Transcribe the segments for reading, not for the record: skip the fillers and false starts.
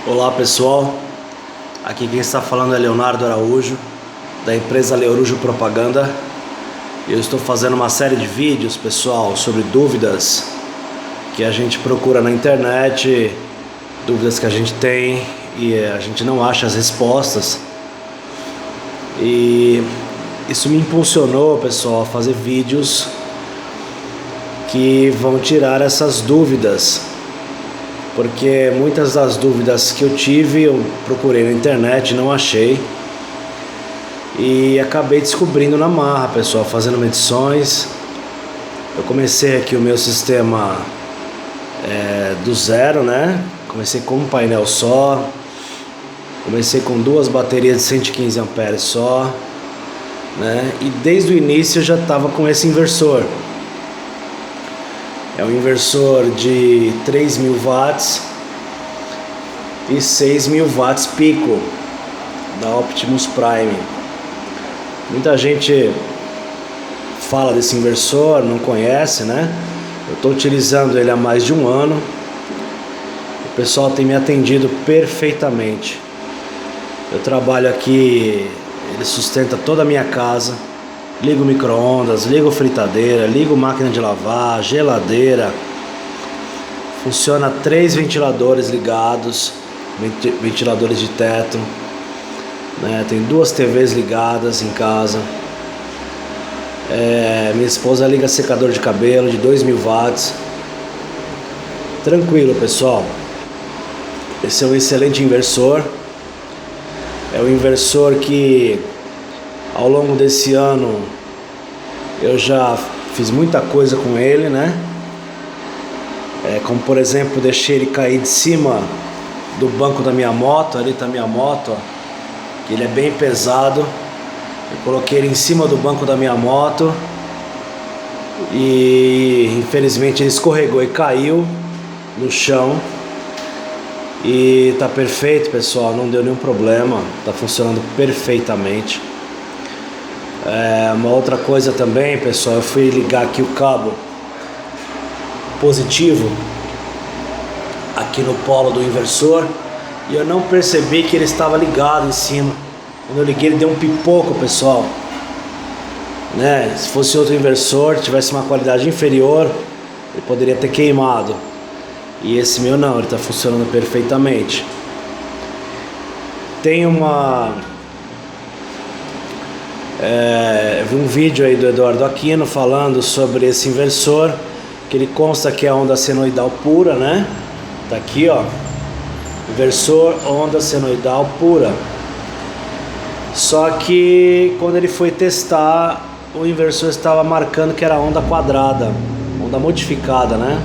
Olá pessoal, aqui quem está falando é Leonardo Araújo, da empresa Leorujo Propaganda. Eu estou fazendo uma série de vídeos, pessoal, sobre dúvidas que a gente procura na internet, dúvidas que a gente tem e a gente não acha as respostas. E isso me impulsionou, pessoal, a fazer vídeos que vão tirar essas dúvidas. Porque muitas das dúvidas que eu tive, eu procurei na internet, não achei. E acabei descobrindo na marra, pessoal, fazendo medições. Eu comecei aqui o meu sistema do zero, né? Comecei com um painel só. Comecei com duas baterias de 115 amperes só, né? E desde o início eu já estava com esse inversor. É um inversor de 3.000 watts e 6.000 watts pico da Optimus Prime. Muita gente fala desse inversor, não conhece, né? Eu estou utilizando ele há mais de um ano. O pessoal tem me atendido perfeitamente. Eu trabalho aqui, ele sustenta toda a minha casa. Ligo micro-ondas, ligo fritadeira, ligo máquina de lavar, geladeira. Funciona 3 ventiladores ligados, ventiladores de teto, né? Tem 2 TVs ligadas em casa. Minha esposa liga secador de cabelo de 2.000 watts. Tranquilo, pessoal. Esse é um excelente inversor. É um inversor que ao longo desse ano eu já fiz muita coisa com ele, né? Como por exemplo, deixei ele cair de cima do banco da minha moto. Ali tá a minha moto, ó, que ele é bem pesado. Eu coloquei ele em cima do banco da minha moto e infelizmente ele escorregou e caiu no chão. E tá perfeito, pessoal, não deu nenhum problema, tá funcionando perfeitamente. Uma outra coisa também, pessoal, eu fui ligar aqui o cabo positivo aqui no polo do inversor e eu não percebi que ele estava ligado em cima. Quando eu liguei, ele deu um pipoco, pessoal, né? Se fosse outro inversor, tivesse uma qualidade inferior, ele poderia ter queimado. E esse meu não, ele está funcionando perfeitamente. Tem eu vi um vídeo aí do Eduardo Aquino falando sobre esse inversor, que ele consta que é onda senoidal pura, né? Tá aqui, ó, inversor onda senoidal pura. Só que quando ele foi testar, o inversor estava marcando que era onda quadrada, onda modificada, né?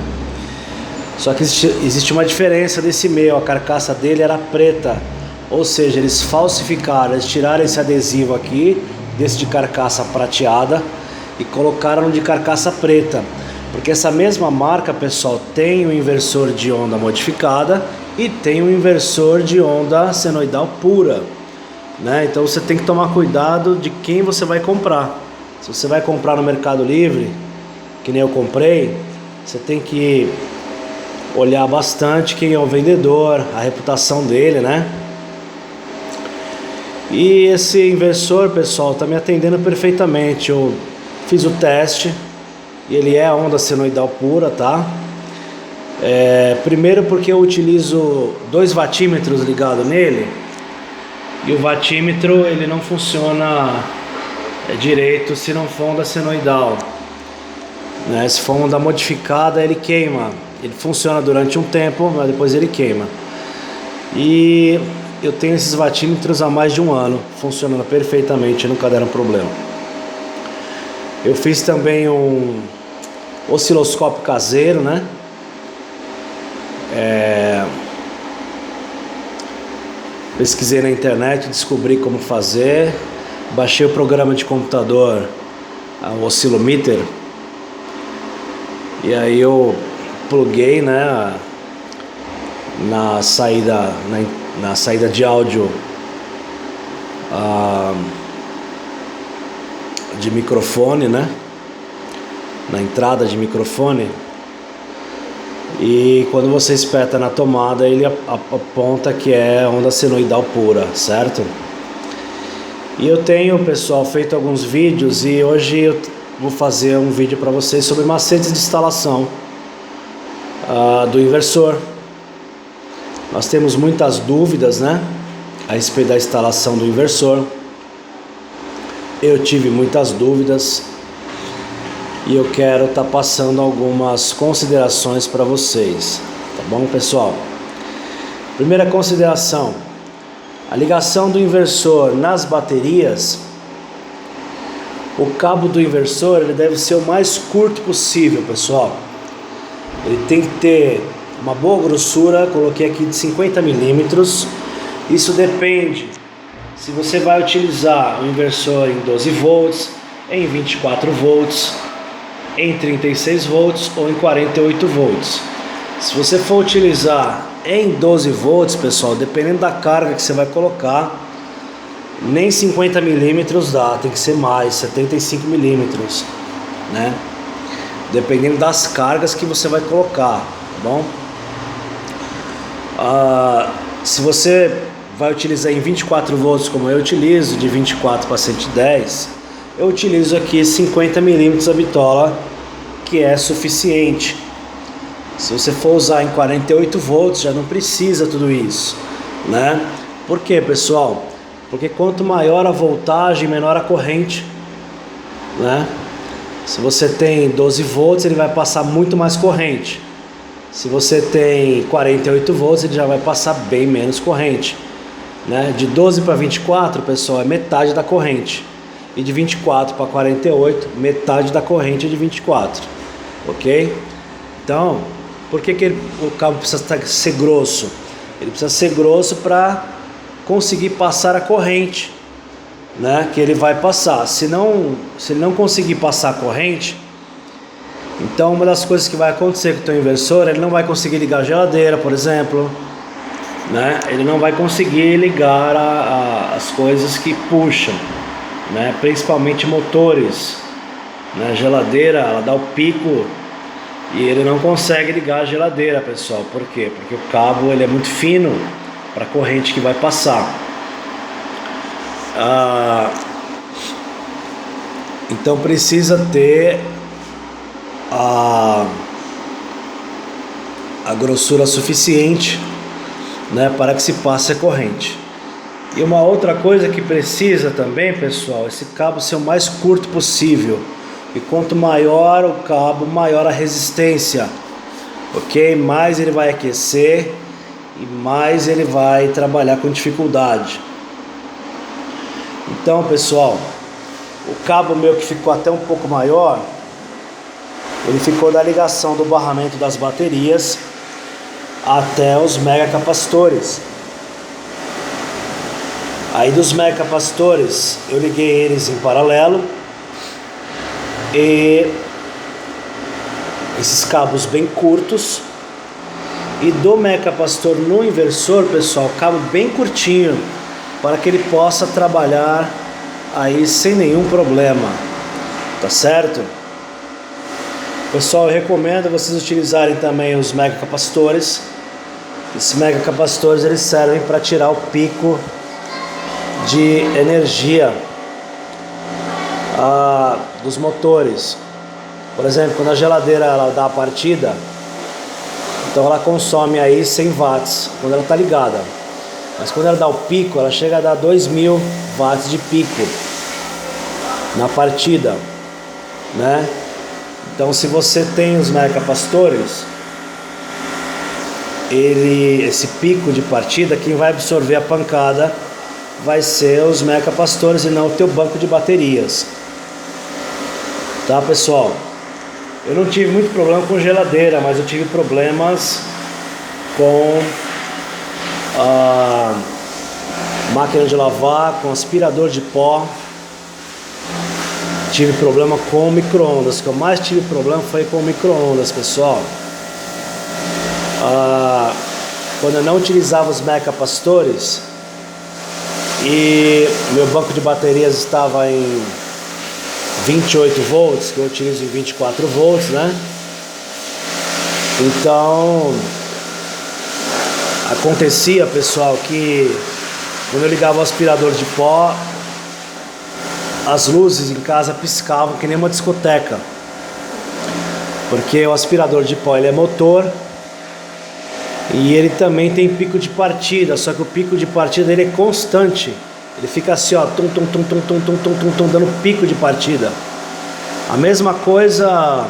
Só que existe uma diferença desse meio, a carcaça dele era preta, ou seja, eles falsificaram, eles tiraram esse adesivo aqui, desse de carcaça prateada, e colocaram de carcaça preta, porque essa mesma marca, pessoal, tem o inversor de onda modificada e tem o inversor de onda senoidal pura, né? Então você tem que tomar cuidado de quem você vai comprar. Se você vai comprar no Mercado Livre, que nem eu comprei, você tem que olhar bastante quem é o vendedor, a reputação dele, né? E esse inversor, pessoal, está me atendendo perfeitamente. Eu fiz o teste e ele é onda senoidal pura, tá? Primeiro porque eu utilizo 2 watímetros ligados nele e o watímetro ele não funciona direito se não for onda senoidal, né? Se for onda modificada, ele queima. Ele funciona durante um tempo, mas depois ele queima. E eu tenho esses watímetros há mais de um ano, funcionando perfeitamente, nunca deram problema. Eu fiz também um osciloscópio caseiro, né? Pesquisei na internet, descobri como fazer. Baixei o programa de computador, o oscilometer. E aí eu pluguei, né, na saída de áudio de microfone, né, na entrada de microfone, E quando você espeta na tomada, ele aponta que é onda senoidal pura, certo? E eu tenho, pessoal, feito alguns vídeos, e hoje eu vou fazer um vídeo para vocês sobre macetes de instalação do inversor. Nós temos muitas dúvidas, né, a respeito da instalação do inversor. Eu tive muitas dúvidas e eu quero estar passando algumas considerações para vocês, tá bom, pessoal? Primeira consideração: a ligação do inversor nas baterias. O cabo do inversor ele deve ser o mais curto possível, pessoal. Ele tem que ter uma boa grossura, coloquei aqui de 50 milímetros. Isso depende se você vai utilizar o inversor em 12 volts, em 24 volts, em 36 volts ou em 48 volts. Se você for utilizar em 12 volts, pessoal, dependendo da carga que você vai colocar, nem 50 milímetros dá, tem que ser mais, 75 milímetros, né? Dependendo das cargas que você vai colocar, tá bom? Se você vai utilizar em 24 volts, como eu utilizo, de 24 para 110, eu utilizo aqui 50 milímetros a bitola, que é suficiente. Se você for usar em 48 volts, já não precisa tudo isso, né? Por quê, pessoal? Porque quanto maior a voltagem, menor a corrente, né? Se você tem 12 volts, ele vai passar muito mais corrente. Se você tem 48 volts, ele já vai passar bem menos corrente, né? De 12 para 24, pessoal, é metade da corrente. E de 24 para 48, metade da corrente é de 24, ok? Então, por que o cabo precisa ser grosso? Ele precisa ser grosso para conseguir passar a corrente, né, que ele vai passar. Se ele não conseguir passar a corrente, então uma das coisas que vai acontecer com o teu inversor, ele não vai conseguir ligar a geladeira, por exemplo, né? Ele não vai conseguir ligar as coisas que puxam, né? Principalmente motores, né? A geladeira, ela dá o pico e ele não consegue ligar a geladeira, pessoal. Por quê? Porque o cabo ele é muito fino para a corrente que vai passar. Então precisa ter a grossura suficiente, né, para que se passe a corrente. E uma outra coisa que precisa também, pessoal, esse cabo ser o mais curto possível. E quanto maior o cabo, maior a resistência, ok? Mais ele vai aquecer e mais ele vai trabalhar com dificuldade. Então, pessoal, o cabo meu que ficou até um pouco maior, ele ficou da ligação do barramento das baterias até os megacapacitores. Aí dos megacapacitores eu liguei eles em paralelo, e esses cabos bem curtos. E do megacapacitor no inversor, pessoal, cabo bem curtinho, para que ele possa trabalhar aí sem nenhum problema, tá certo? Pessoal, eu recomendo vocês utilizarem também os megacapacitores. Esses megacapacitores eles servem para tirar o pico de energia dos motores. Por exemplo, quando a geladeira ela dá a partida, então ela consome aí 100 watts quando ela está ligada. Mas quando ela dá o pico, ela chega a dar 2000 watts de pico na partida, né? Então, se você tem os megacapacitores, esse pico de partida, quem vai absorver a pancada vai ser os megacapacitores e não o teu banco de baterias, tá, pessoal? Eu não tive muito problema com geladeira, mas eu tive problemas com a máquina de lavar, com aspirador de pó. Tive problema com micro-ondas. O que eu mais tive problema foi com micro-ondas, pessoal. Quando eu não utilizava os megacapacitores e meu banco de baterias estava em 28 volts, que eu utilizo em 24 volts, né? Então acontecia, pessoal, que quando eu ligava o aspirador de pó, as luzes em casa piscavam que nem uma discoteca, porque o aspirador de pó ele é motor e ele também tem pico de partida, só que o pico de partida ele é constante, ele fica assim, ó, tum, tum, tum, tum, tum, tum, tum, tum, tum, dando pico de partida. A mesma coisa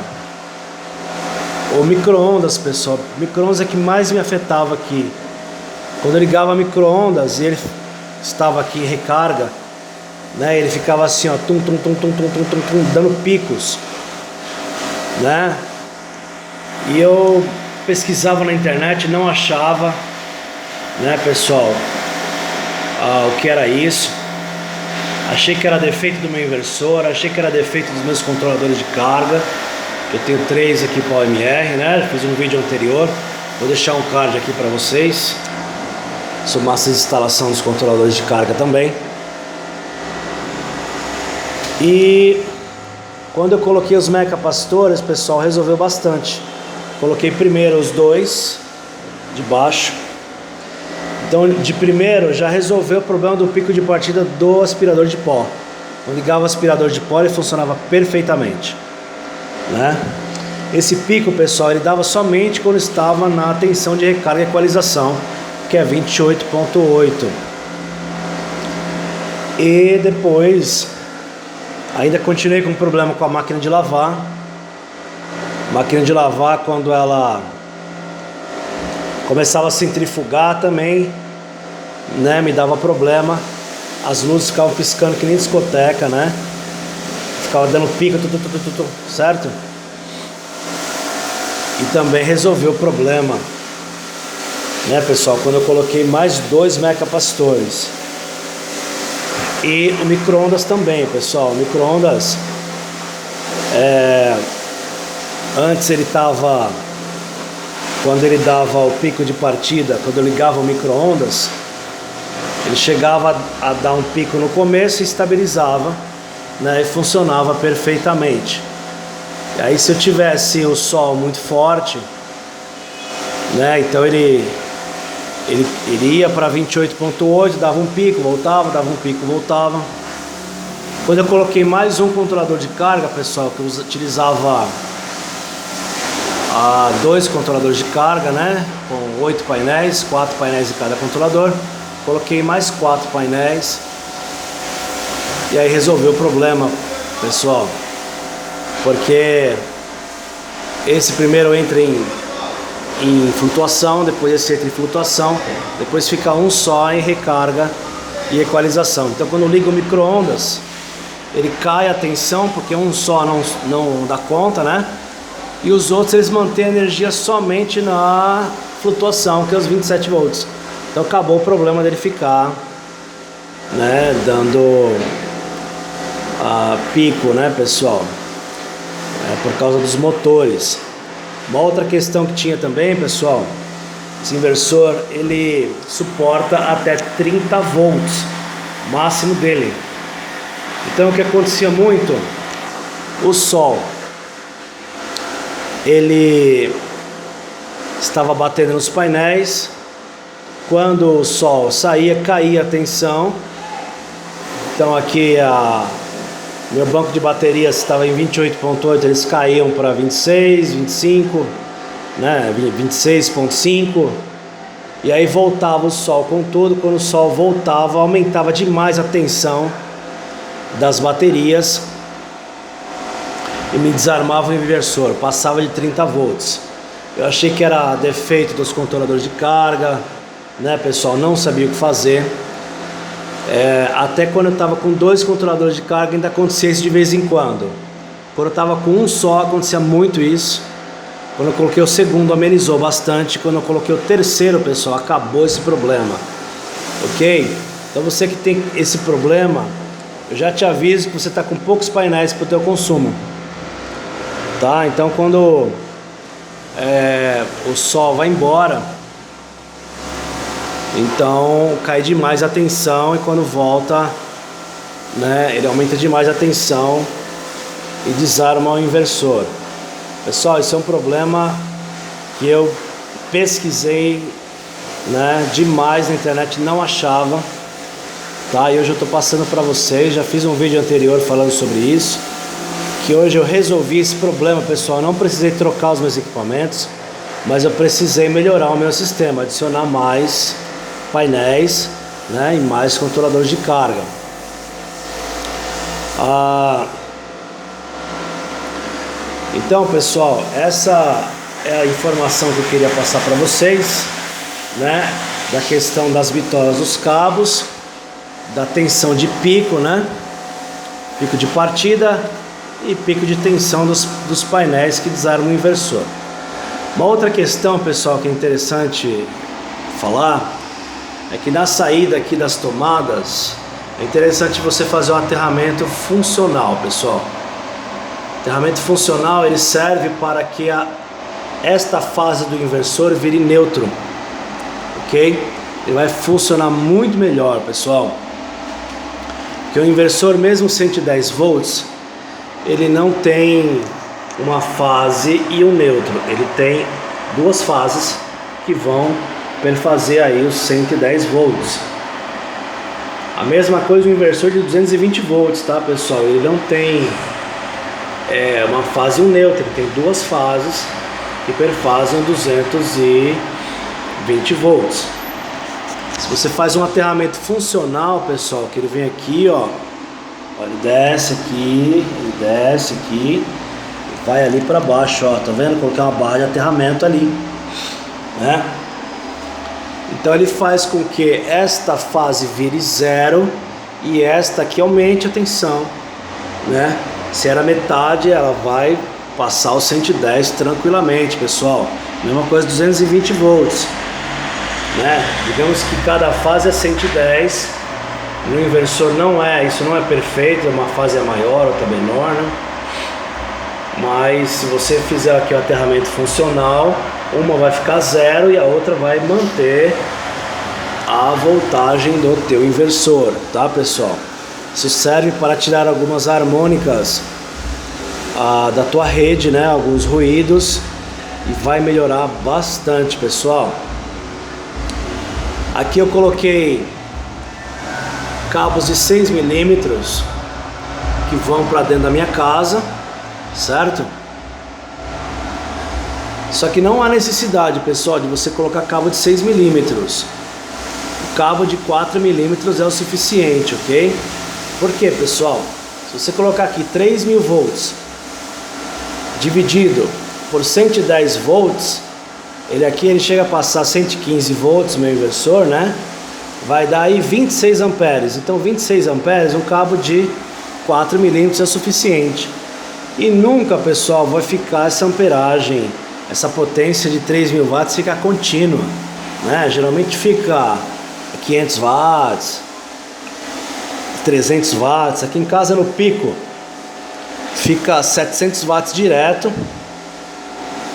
o micro-ondas, pessoal. O micro-ondas é que mais me afetava aqui. Quando eu ligava micro-ondas e ele estava aqui em recarga, né, ele ficava assim, ó, tum, tum, tum, tum, tum, tum, tum, tum, dando picos, né? E eu pesquisava na internet, não achava, né, pessoal, o que era isso. Achei que era defeito do meu inversor, achei que era defeito dos meus controladores de carga. Eu tenho 3 aqui para o OMR, né? Fiz um vídeo anterior, vou deixar um card aqui para vocês sobre essa instalação dos controladores de carga também. E quando eu coloquei os mecapacitores, pessoal, resolveu bastante. Coloquei primeiro os 2 de baixo. Então, de primeiro já resolveu o problema do pico de partida do aspirador de pó. Quando ligava o aspirador de pó, ele funcionava perfeitamente, né? Esse pico, pessoal, ele dava somente quando estava na tensão de recarga e equalização, que é 28.8. E depois ainda continuei com problema com a máquina de lavar. Máquina de lavar, quando ela começava a centrifugar também, né, me dava problema. As luzes ficavam piscando que nem discoteca, né? Ficava dando pico, certo? E também resolveu o problema, né, pessoal, quando eu coloquei mais 2 mecapacitores. E o micro-ondas também, pessoal. O micro-ondas, antes ele estava, quando ele dava o pico de partida, quando eu ligava o micro-ondas, ele chegava a dar um pico no começo e estabilizava, né, e funcionava perfeitamente. E aí, se eu tivesse o sol muito forte, né, então ele ia para 28.8, dava um pico, voltava, dava um pico, voltava. Quando eu coloquei mais um controlador de carga, pessoal, que eu utilizava 2 controladores de carga, né, com 8 painéis, 4 painéis em cada controlador, coloquei mais 4 painéis e aí resolveu o problema, pessoal, porque esse primeiro entra em flutuação, depois esse entra em flutuação, depois fica um só em recarga e equalização. Então, quando eu ligo o micro-ondas, ele cai a tensão, porque um só não dá conta, né? E os outros eles mantêm a energia somente na flutuação, que é os 27 volts. Então acabou o problema dele ficar, né, dando pico, né, pessoal? Por causa dos motores. Uma outra questão que tinha também, pessoal, esse inversor ele suporta até 30 volts, máximo dele. Então o que acontecia muito, o sol ele estava batendo nos painéis, quando o sol saía, caía a tensão. Então aqui meu banco de baterias estava em 28.8, eles caíam para 26, 25, né, 26.5, e aí voltava o sol com tudo. Quando o sol voltava, aumentava demais a tensão das baterias e me desarmava o inversor, passava de 30 volts. Eu achei que era defeito dos controladores de carga, né, pessoal, não sabia o que fazer. Até quando eu estava com 2 controladores de carga ainda acontecia isso de vez em quando. Quando eu estava com um só acontecia muito isso. Quando eu coloquei o segundo amenizou bastante. Quando eu coloquei o terceiro, pessoal, acabou esse problema, ok? Então você que tem esse problema, eu já te aviso que você está com poucos painéis para o teu consumo, tá? Então quando o sol vai embora, então cai demais a tensão, e quando volta, né, ele aumenta demais a tensão e desarma o inversor. Pessoal, isso é um problema que eu pesquisei, né, demais na internet, não achava, tá? E hoje eu tô passando para vocês. Já fiz um vídeo anterior falando sobre isso, que hoje eu resolvi esse problema, pessoal. Eu não precisei trocar os meus equipamentos, mas eu precisei melhorar o meu sistema, adicionar mais painéis, né, e mais controladores de carga. Então, pessoal, essa é a informação que eu queria passar para vocês, né, da questão das bitolas dos cabos, da tensão de pico, né, pico de partida e pico de tensão dos painéis que desarmam o inversor. Uma outra questão, pessoal, que é interessante falar é que na saída aqui das tomadas é interessante você fazer um aterramento funcional, pessoal. O aterramento funcional, ele serve para que esta fase do inversor vire neutro, ok? Ele vai funcionar muito melhor, pessoal. Porque o inversor, mesmo 110 volts, ele não tem uma fase e um neutro. Ele tem duas fases que vão perfazer aí os 110 volts. A mesma coisa o inversor de 220 volts, tá, pessoal? Ele não tem uma fase e um neutro, ele tem duas fases que perfazem 220 volts. Se você faz um aterramento funcional, pessoal, que ele vem aqui, ó, ele desce aqui, e vai ali para baixo, ó, tá vendo? Coloquei uma barra de aterramento ali, né? Então ele faz com que esta fase vire zero e esta aqui aumente a tensão, né? Se era metade, ela vai passar os 110 tranquilamente, pessoal. Mesma coisa 220 volts, né? Digamos que cada fase é 110. No inversor isso não é perfeito, uma fase é maior, outra menor, né? Mas se você fizer aqui o aterramento funcional, uma vai ficar zero e a outra vai manter a voltagem do teu inversor, tá, pessoal? Isso serve para tirar algumas harmônicas da tua rede, né? Alguns ruídos, e vai melhorar bastante, pessoal. Aqui eu coloquei cabos de 6 milímetros que vão para dentro da minha casa, certo? Só que não há necessidade, pessoal, de você colocar cabo de 6 milímetros. O cabo de 4 milímetros é o suficiente, ok? Por quê, pessoal? Se você colocar aqui 3.000 volts dividido por 110 volts, ele chega a passar 115 volts, meu inversor, né? Vai dar aí 26 amperes. Então 26 amperes, um cabo de 4 milímetros é suficiente. E nunca, pessoal, vai ficar essa amperagem, essa potência de 3.000 watts ficar contínua, né? Geralmente fica 500 watts, 300 watts. Aqui em casa no pico fica 700 watts direto,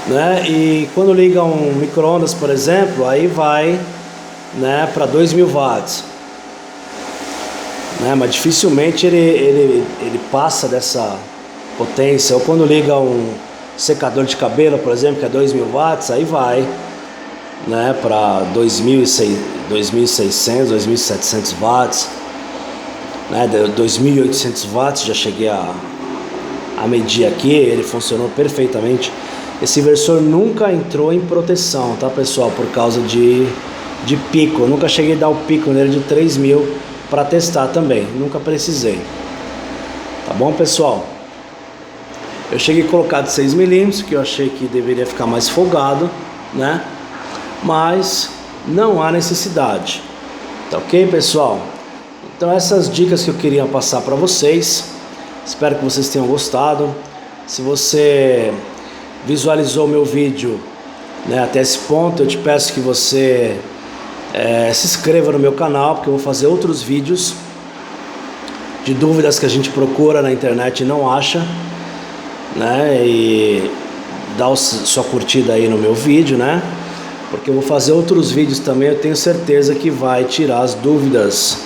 né? E quando liga um micro-ondas, por exemplo, aí vai, né, para 2.000 watts, né? Mas dificilmente ele passa dessa potência. Ou quando liga um secador de cabelo, por exemplo, que é 2.000 watts, aí vai, né, para 2.600, 2.700 watts, né, 2.800 watts. Já cheguei a medir aqui, ele funcionou perfeitamente. Esse inversor nunca entrou em proteção, tá, pessoal, por causa de pico. Eu nunca cheguei a dar o pico nele de 3.000 para testar também, nunca precisei. Tá bom, pessoal? Eu cheguei a colocar de 6 milímetros, que eu achei que deveria ficar mais folgado, né? Mas não há necessidade. Tá ok, pessoal? Então essas dicas que eu queria passar para vocês. Espero que vocês tenham gostado. Se você visualizou o meu vídeo, né, até esse ponto, eu te peço que você se inscreva no meu canal, porque eu vou fazer outros vídeos de dúvidas que a gente procura na internet e não acha, né? E dá sua curtida aí no meu vídeo, né? Porque eu vou fazer outros vídeos também. Eu tenho certeza que vai tirar as dúvidas,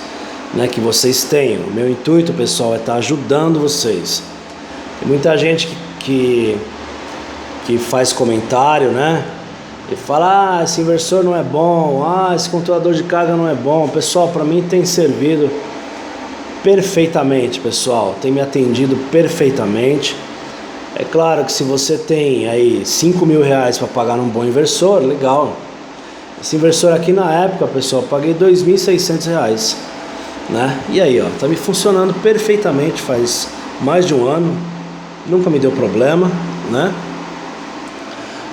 né, que vocês tenham. O meu intuito, pessoal, é estar ajudando vocês. Tem muita gente que faz comentário, né? E fala, esse inversor não é bom, esse controlador de carga não é bom. Pessoal, para mim tem servido perfeitamente, pessoal, tem me atendido perfeitamente. É claro que se você tem aí 5 mil reais para pagar num bom inversor, legal. Esse inversor aqui na época, pessoal, eu paguei 2.600 reais, né? E aí, ó, tá me funcionando perfeitamente faz mais de um ano, nunca me deu problema, né?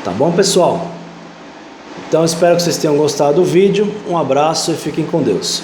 Tá bom, pessoal? Então espero que vocês tenham gostado do vídeo. Um abraço e fiquem com Deus.